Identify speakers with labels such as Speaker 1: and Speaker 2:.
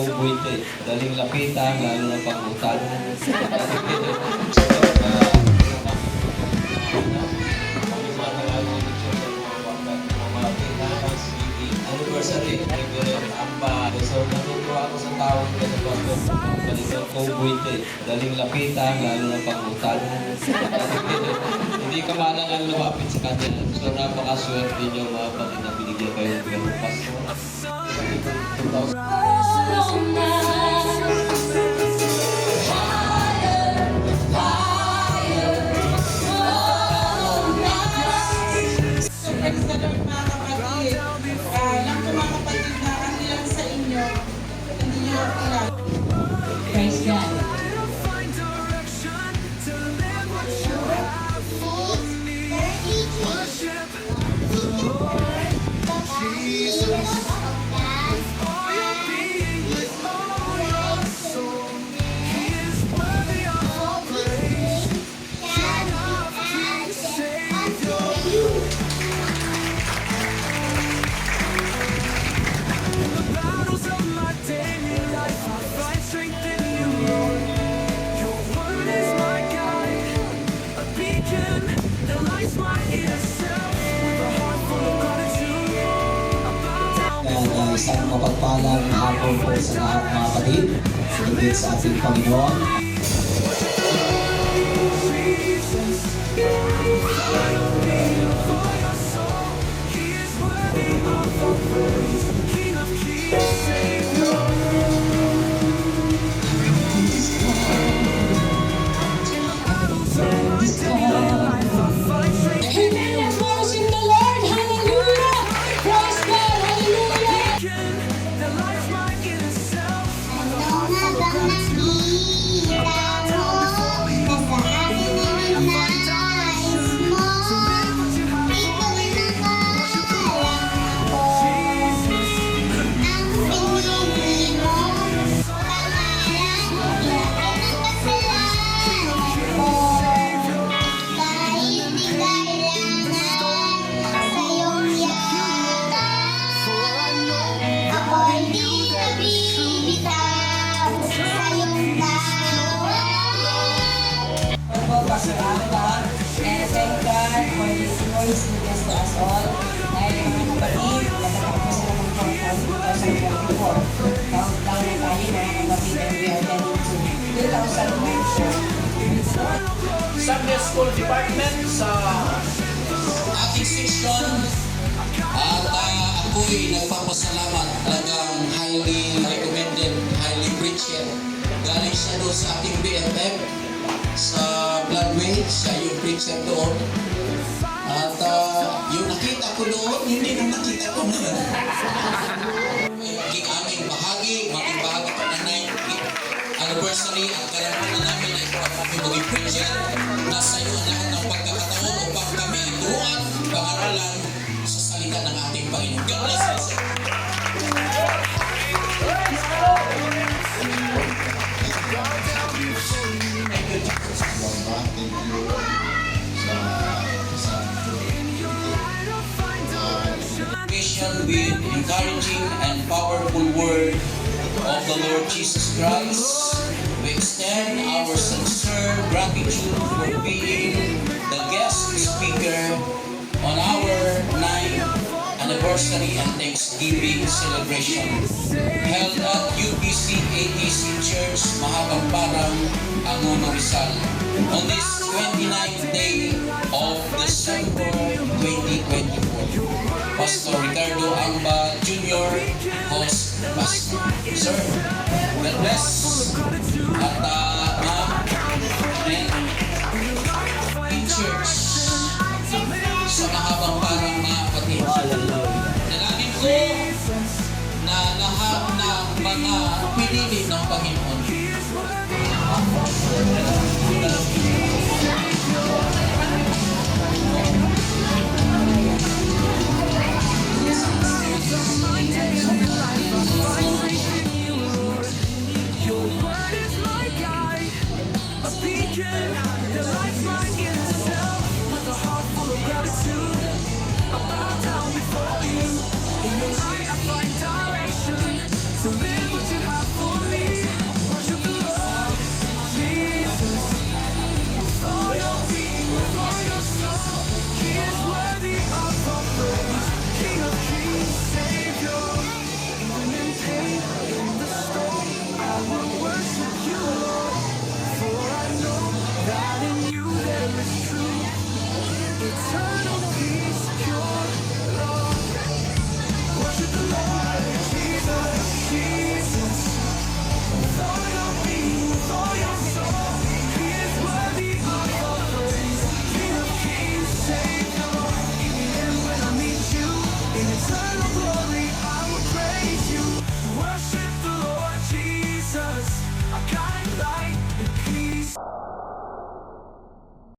Speaker 1: kubuite. Daling lapitan, lalo na pag-utang. Anniversary, Reverend Amba. So, natutuwa ako sa tawag ko sa Pastor. Balikan kubuite. Daling lapitan, lalo na pag-utang. Hindi ka malangan lumapit sa kanya. So, napakaswerte niyo mga pati na binigyan kayo ng ganung Pastor.
Speaker 2: Praise God.
Speaker 3: Isang mapagpalang hapon po sa lahat mga kapatid, higit sa ating Panginoon.
Speaker 2: Pasalamat and thank God for this voice to bless to us all. Dahil mga kapatid, natatapos na ng 2024. Countdown na tayo mga kapatid and we are heading to 2024.
Speaker 4: Sunday School Department sa
Speaker 3: Ating section at ako'y nagpapasalamat, talagang highly recommended, highly appreciated. Galing siya doon sa ating BFF sa Bloodway, siya yung preacher doon. At yung nakita ko doon, hindi nang nakita ko na. Yung aming bahagi, maging bahagi pa na 90th anniversary at karamdaman namin ay kami maging preacher. Nasa iyo ang lahat ng pagkakataon upang kami ituruan, pangaralan sa salita ng ating Panginoon. God bless you, sir. Mission with encouraging and powerful word of the Lord Jesus Christ. We extend our sincere gratitude for being the guest speaker on our 9th anniversary and Thanksgiving celebration held at UPC ATC Church, Mahabamparang, Angono, Rizal on this 29th day of December 2024. Pastor Ricardo Amba Jr., host pastor. Sir, God bless. At ma'am and church sa Mahabamparang mga kapatid. Dalangin ko na lahat ng mga pinili ng Panginoon